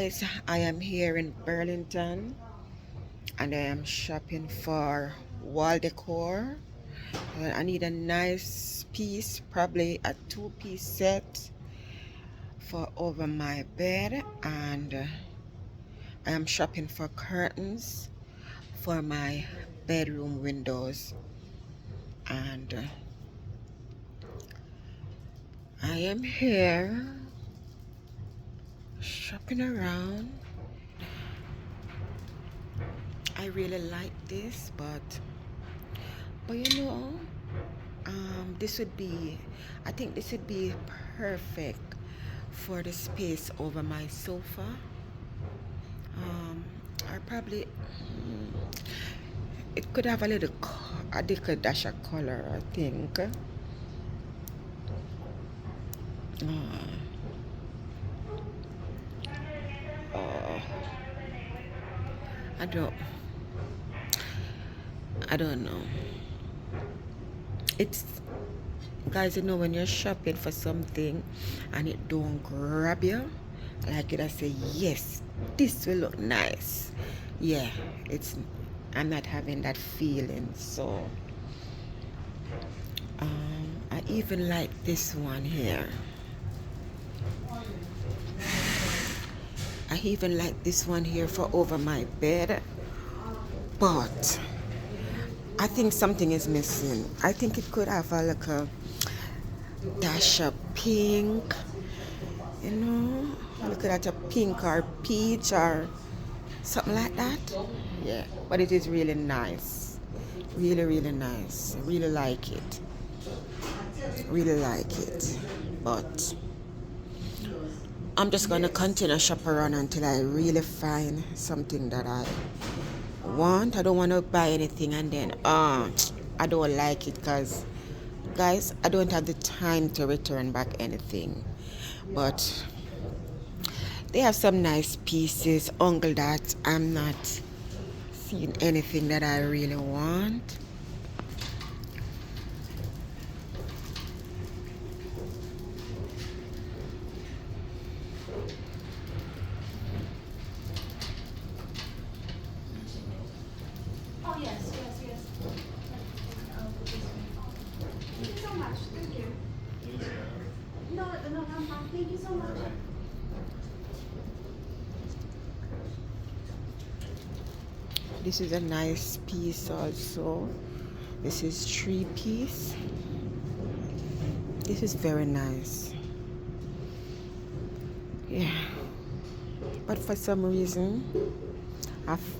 guys, I am here in Burlington and I am shopping for wall decor. I need a nice piece, probably a two-piece set for over my bed, and I am shopping for curtains for my bedroom windows, and I am here shopping around. I really like this, but this would be, I think this would be perfect for the space over my sofa. I probably, it could have a little dash of color, I think. Uh, I don't, I don't know. It's, guys, when you're shopping for something and it don't grab you, like it, I say, yes, this will look nice. Yeah, I'm not having that feeling. So I even like this one here. I even like this one here for over my bed, but I think something is missing. I think it could have a dash of pink, look at a pink or peach or something like that. Yeah, but it is really nice, really nice. I really like it, but I'm just gonna continue shop around until I really find something that I want. I don't want to buy anything and then I don't like it, because guys, I don't have the time to return back anything. But they have some nice pieces, uncle, that I'm not seeing anything that I really want. Oh, yes. Thank you so much. Thank you. No, I'm fine. Thank you so much. This is a nice piece also. This is 3-piece. This is very nice. Yeah. But for some reason,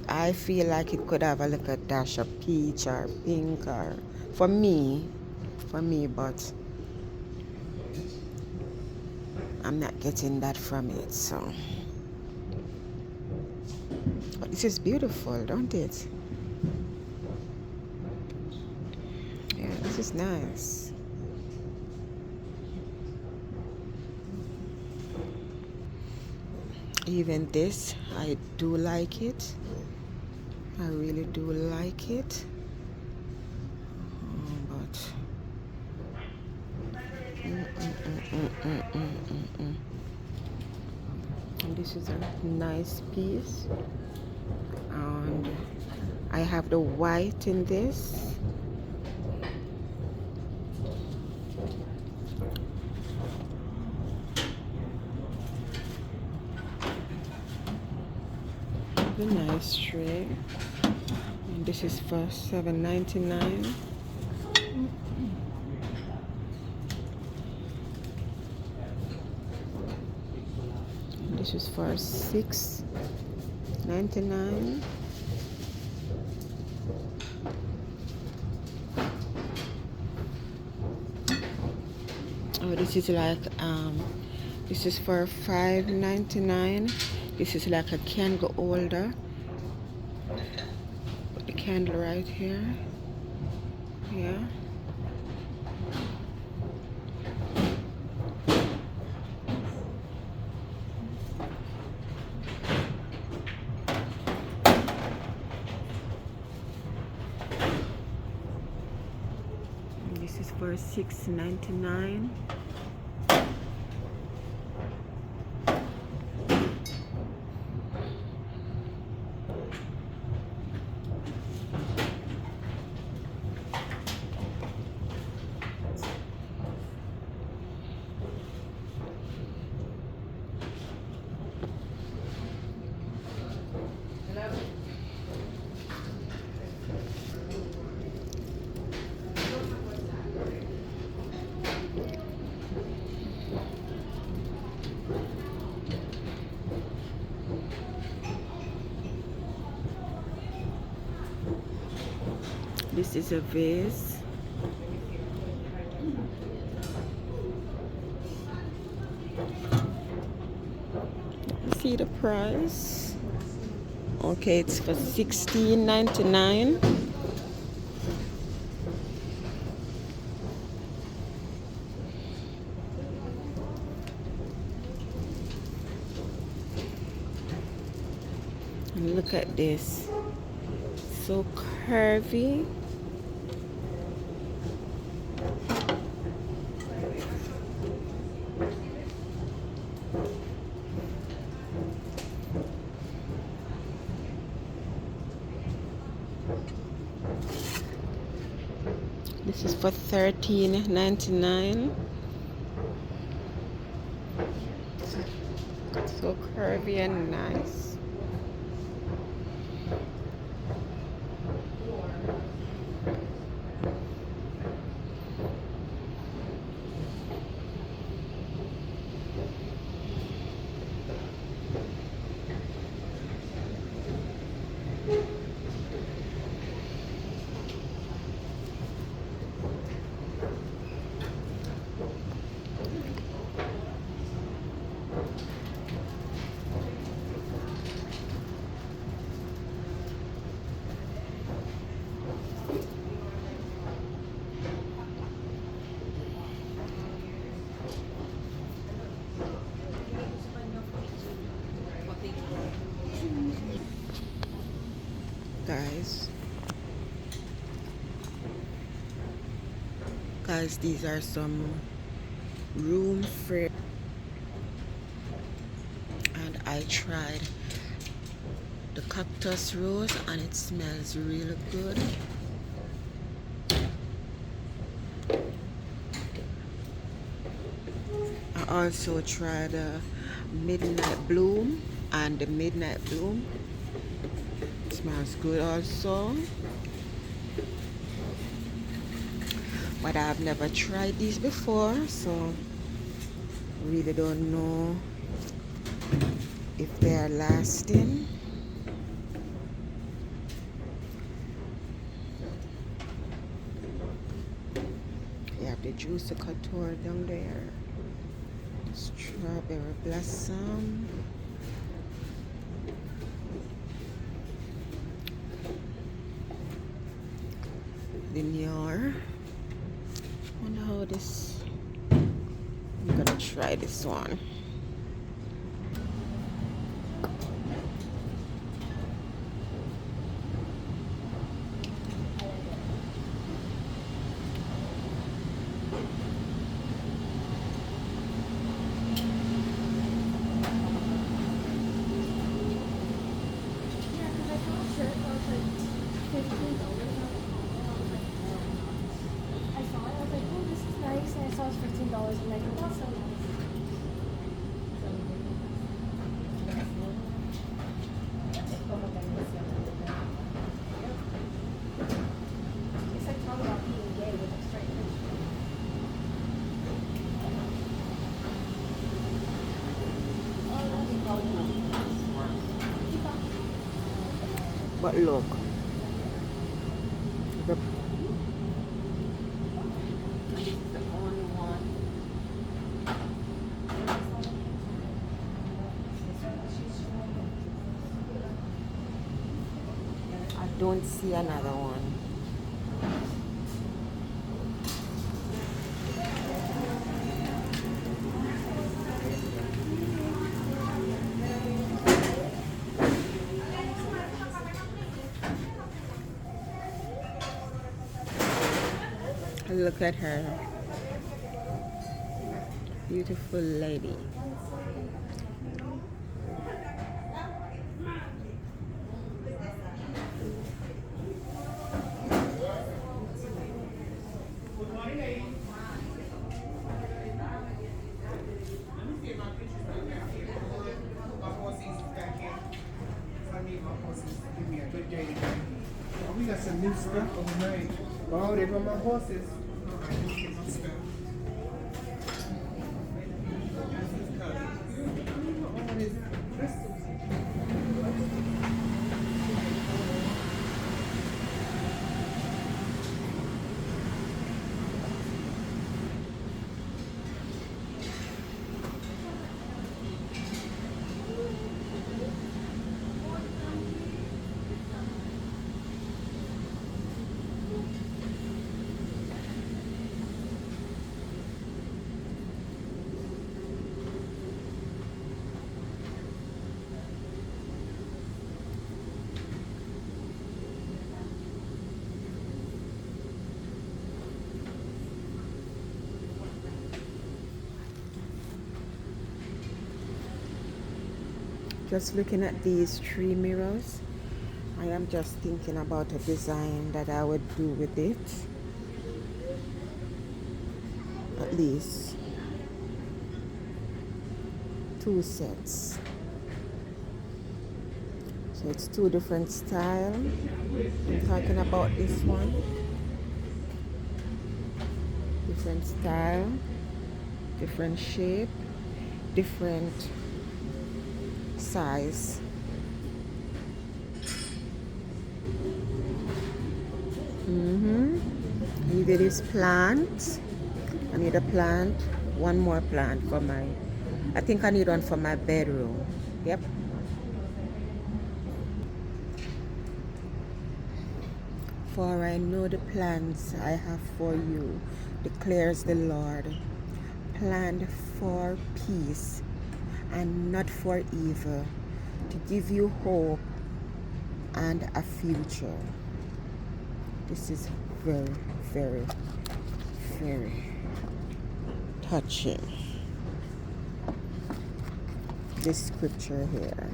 I feel like it could have a little dash of peach or pink, or for me, but I'm not getting that from it. So, but this is beautiful, don't it? Yeah, this is nice. Even this, I do like it. I really do like it. But and this is a nice piece, and I have the white in this. The nice tray, and this is for $7.99. This is for $6.99. Oh, this is like this is for $5.99. This is like a candle holder. Put the candle right here. Yeah. This is for $6.99. This is a vase. See the price. Okay, it's for $16.99. And look at this. So curvy. This is for $13.99. So curvy and nice. Guys, these are some room frame, and I tried the cactus rose and it smells really good. I also tried midnight bloom, and the midnight bloom smells good also. But I've never tried these before, so really don't know if they are lasting. You have the juicy couture down there. Strawberry blossom. Linear. Wonder how this. I'm gonna try this one. $15 and I thought that's so nice. It's like talking about being gay with a straight edge. But look, the only one. I don't see another one. Look at her. Beautiful lady. We got some new stuff overnight. Oh, they run my horses. Just looking at these 3 mirrors, I am just thinking about a design that I would do with it. At least 2 sets. So it's 2 different styles. I'm talking about this one. Different style, different shape, different size. Either this plant, I need a plant, one more plant for my, I think I need one for my bedroom. Yep. For I know the plans I have for you, declares the Lord, planned for peace and not for evil, to give you hope and a future. This is very, very, very touching. This scripture here.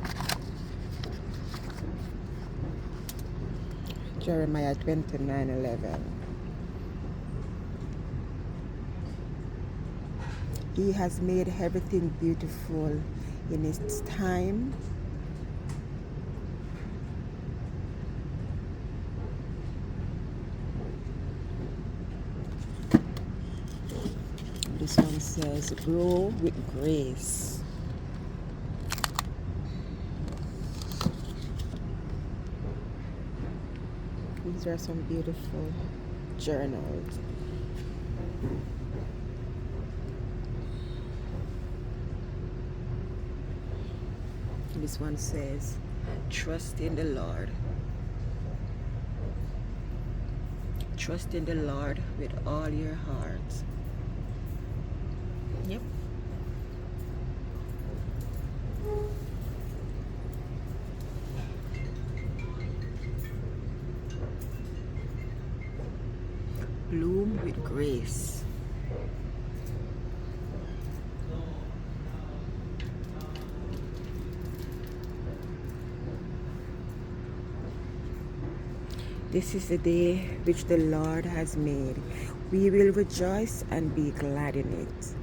Jeremiah 29:11. He has made everything beautiful in its time. This one says, grow with grace. These are some beautiful journals. This one says, trust in the Lord. Trust in the Lord with all your heart. Yep. Bloom with grace. This is the day which the Lord has made. We will rejoice and be glad in it.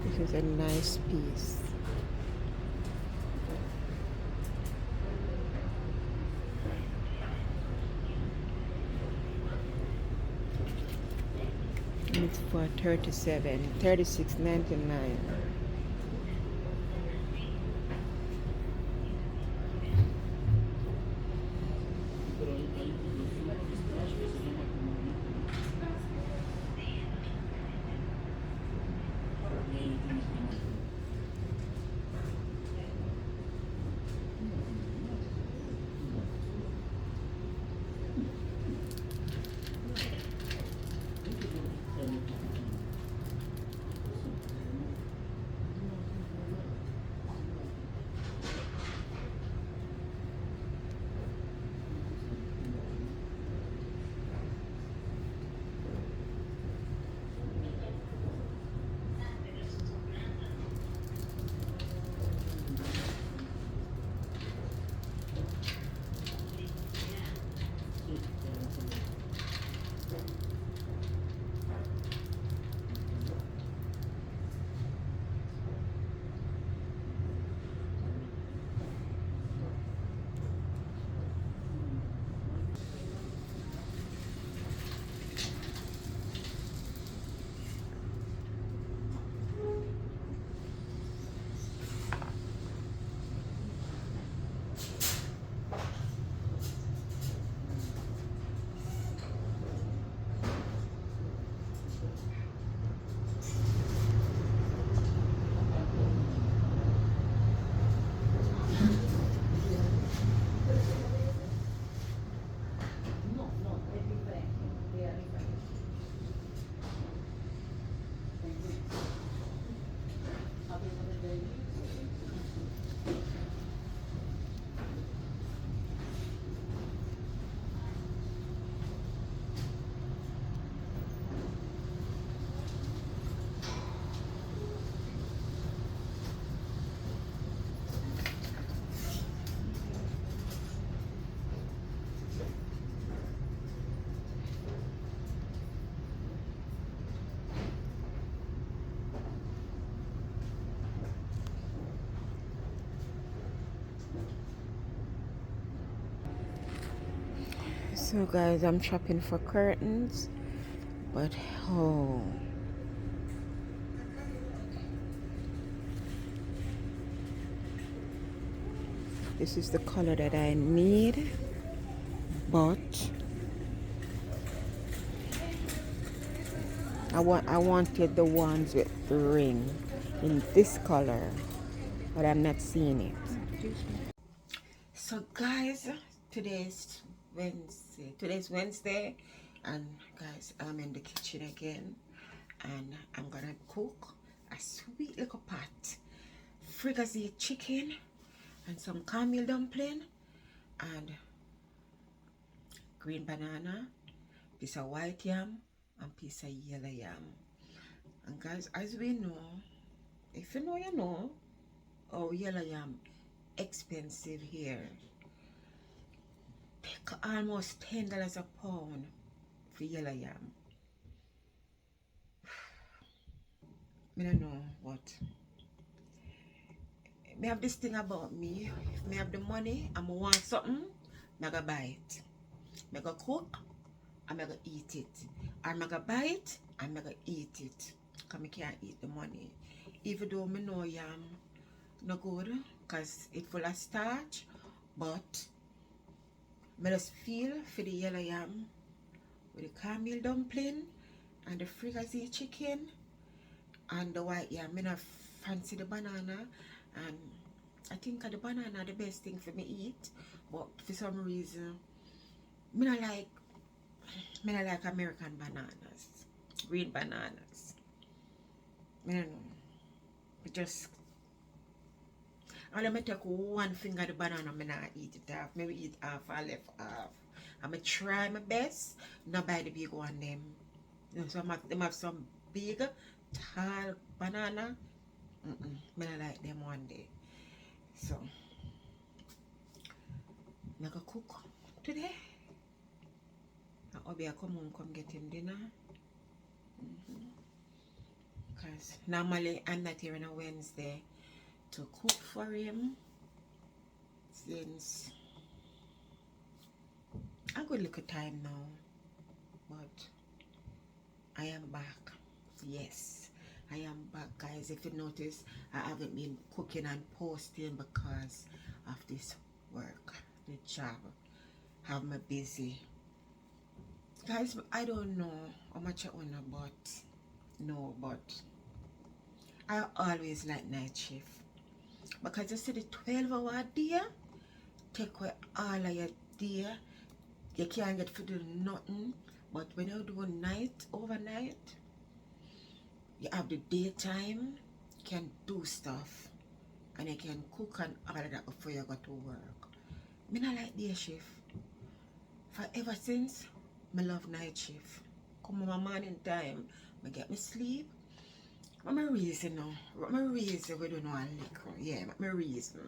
This is a nice piece. It's for $36.99. So guys, I'm shopping for curtains, but oh, this is the color that I need, but I wanted the ones with the ring in this color, but I'm not seeing it. So guys, today's Wednesday, and guys, I'm in the kitchen again, and I'm gonna cook a sweet little pot, fricassee chicken, and some cornmeal dumpling, and green banana, piece of white yam, and piece of yellow yam. And guys, as we know, if you know, you know, oh, yellow yam expensive here. Almost $10 a pound for yellow yam. I don't know what. Me have this thing about me. If me have the money and I want something, I go buy it. I go cook and I go eat it. And I go buy it and I go eat it. Because I can't eat the money. Even though I know yam no good because it's full of starch, but I just feel for the yellow yam with the cornmeal dumpling and the fricassee chicken and the white yam. I not fancy the banana, and I think the banana the best thing for me eat, but for some reason I don't like American bananas, green bananas. I don't know. It just I'll take one finger of the banana, I not eat it half. Maybe eat half or left half. I'm going to try my best, not buy the big one them. You know, them have some big, tall banana. I don't like them one day. So, I'm going to cook today. And Obi I come home, come get him dinner. Because normally I'm not here on a Wednesday to cook for him. Since a good little time now, but I am back. Yes, I am back, guys. If you notice, I haven't been cooking and posting because of this work, the job have me busy, guys. I don't know how much I own, but I always like night shift because you see the 12-hour day take away all of your day. You can't get to do nothing. But when you do overnight, you have the daytime, you can do stuff, and you can cook and all of that before you go to work. Me not like day shift. For ever since, me love night shift. Come on my morning time, me get me sleep. What my reason now? What my reason we don't know a liquor? Yeah, what my reason?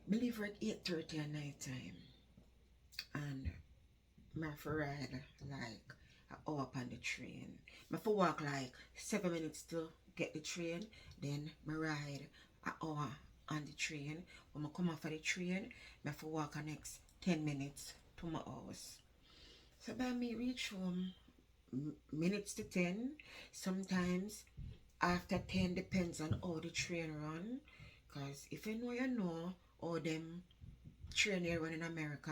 Me leave at 8:30 at night time, and I have to ride like an hour up on the train. I have to walk like 7 minutes to get the train. Then I ride an hour on the train. When I come off of the train, I have to walk the next 10 minutes to my house. So by me reach home, minutes to 10. Sometimes after 10 depends on how the train run. Because if you know how them train here run in America.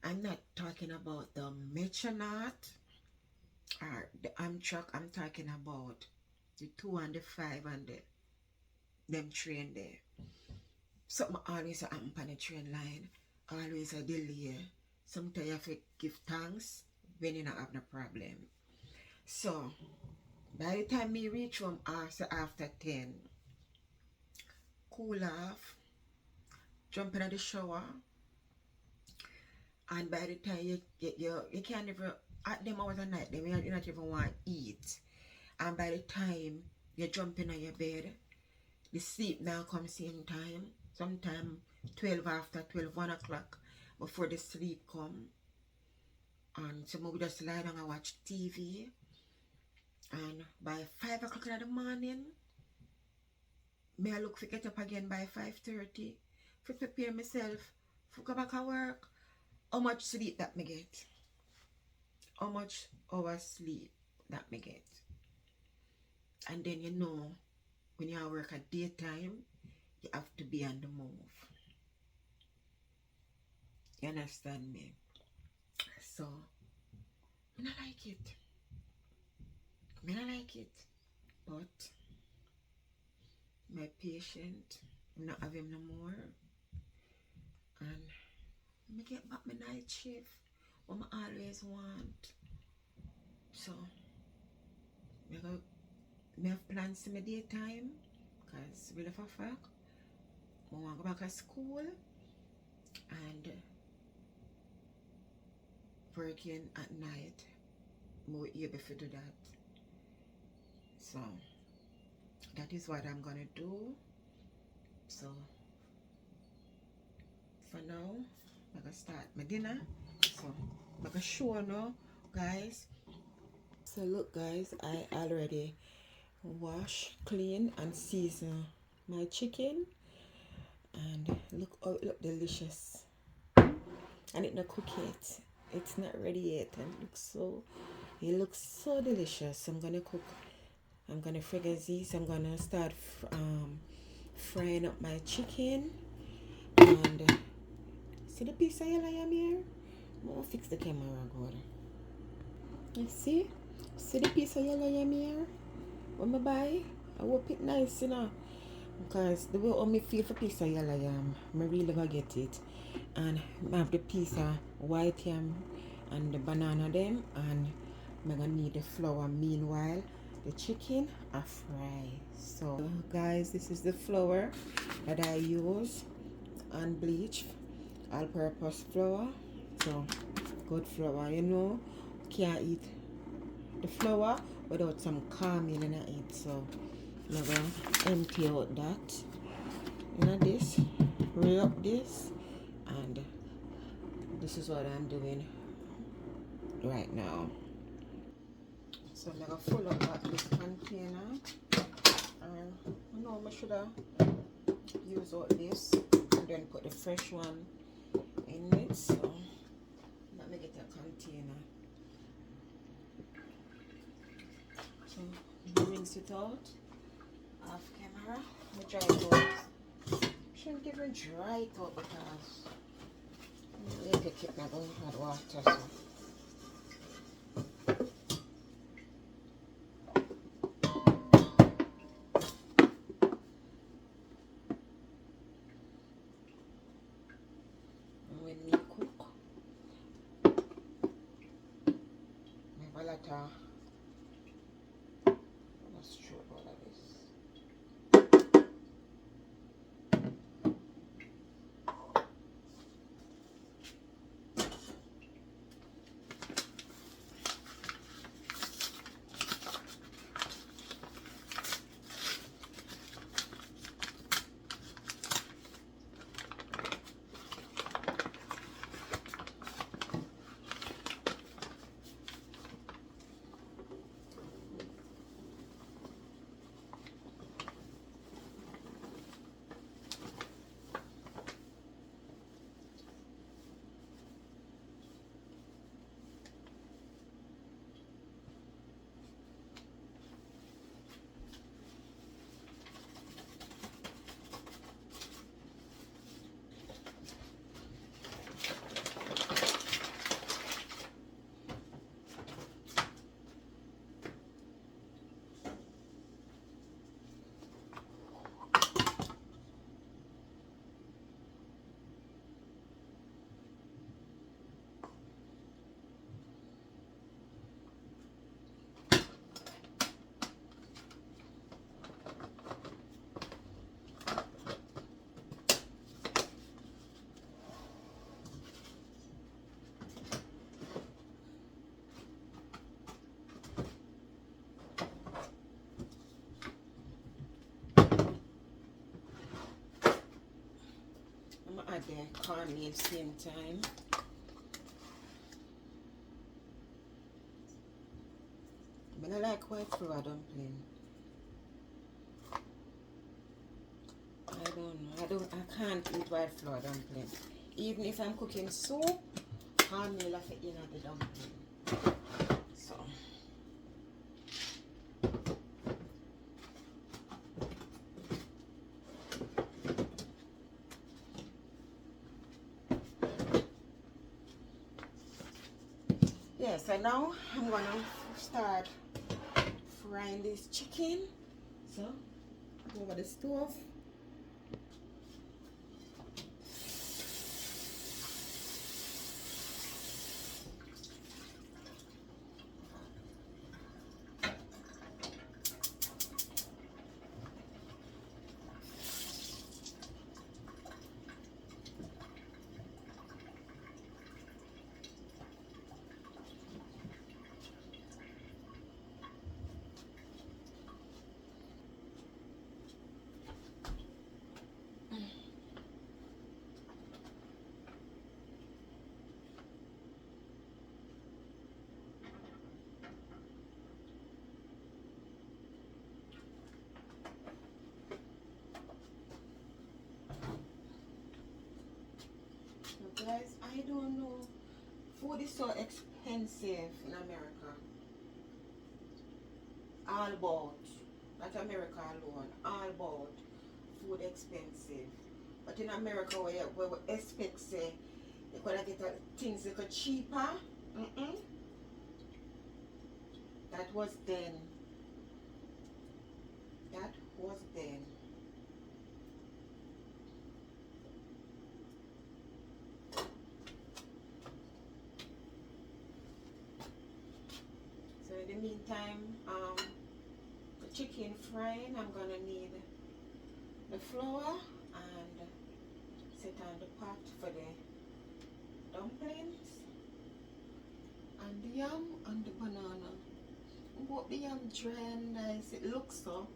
I'm not talking about the Metronaut or the Amtrak. I'm talking about the 2 and the 5 and them train there. Something always happen on the train line. Always a delay. Sometimes you have to give thanks when you don't have no problem. So, by the time me reach home after 10, cool off, jump in the shower, and by the time you can't even at them hours of night, you not even want to eat. And by the time you jump in your bed, the sleep now comes same time. Sometime 12 after 12, 1 o'clock before the sleep come. And so we just lie down and watch TV. And by 5 o'clock in the morning, I look to get up again by 5:30 to prepare myself go back at work, how much sleep that me get? How much hours sleep that me get? And then you know, when you work at daytime, you have to be on the move. You understand me? So, I don't like it. I don't like it. But my patient, I'm not having no more. And I get back my night shift, what I always want. So, I have plans in my daytime, because really for fact, I want to go back to school and working at night. More able to do that. So, that is what I'm gonna do. So, for now, I'm gonna start my dinner. So, I'm gonna show now, guys. So, look, guys, I already wash, clean, and season my chicken. And look how it look delicious. And it not cook yet. It's not ready yet. And it looks so delicious. I'm gonna cook. I'm gonna figure this. I'm gonna start frying up my chicken. And see the piece of yellow yam here? I'm gonna fix the camera good. You see? See the piece of yellow yam here? When I buy, I hope it nice, you know. Because the way how me feel for piece of yellow yam, I really gonna get it. And I have the piece of white yam and the banana them, and I'm gonna need the flour. Meanwhile, the chicken are fry. So guys, this is the flour that I use, unbleached, all-purpose flour. So good flour, you know. Can't eat the flour without some calming in it. So I'm gonna empty out that. You know this, roll up this, and this is what I'm doing right now. So I'm gonna fill up this container, and I know I should have used all this and then put the fresh one in it. So let me get a container. So rinse it out off camera. Let me dry it out. Shouldn't even dry it out because you can keep my going hot water. So. When you cook, my balata, let's show all of this. I'm gonna add the cornmeal same time. But I like white flour dumpling. I don't know. I can't eat white flour dumpling. even if I'm cooking soup, cornmeal of it in the dumpling. So yeah, so now I'm gonna start frying this chicken. So over the stove. So guys, I don't know. Food is so expensive in America. All about, not America alone, all about food expensive. But in America, where we expect say you could get things little cheaper. That was then. That was then. So in the meantime, the chicken frying, I'm gonna need the flour and set on the pot for the dumplings and the yam and the banana. Hope the yam dry and nice. It looks so.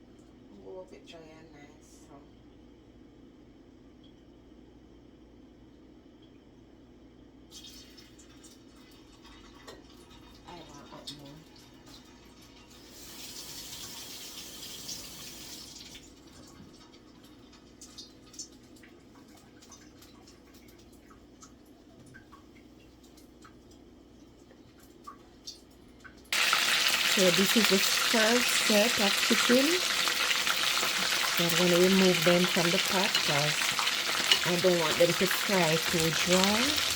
Hope it dry and nice. So I want that more. So this is the first set of chicken. So I'm going to remove them from the pot because I don't want them to fry too dry.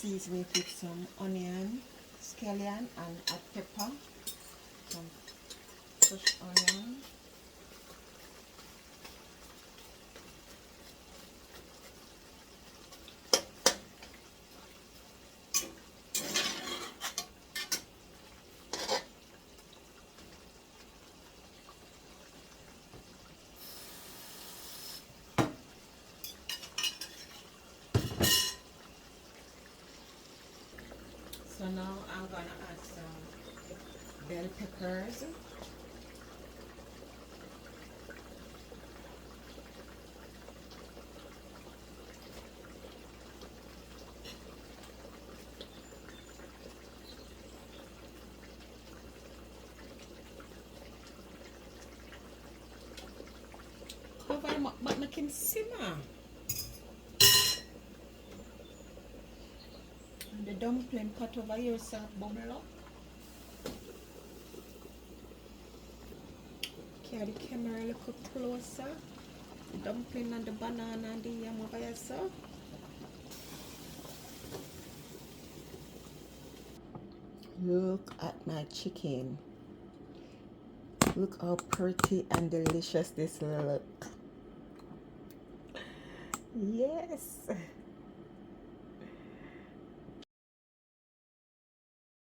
season it with some onion, scallion, and a pepper, some fresh onion. So now I'm gonna add some bell peppers. Cover them up, but I can simmer. And the dumpling. dumpling pot over here, so bubble up. Carry the camera a little closer. The dumpling and the banana and the yam over here, so. Look at my chicken. Look how pretty and delicious this look. Yes.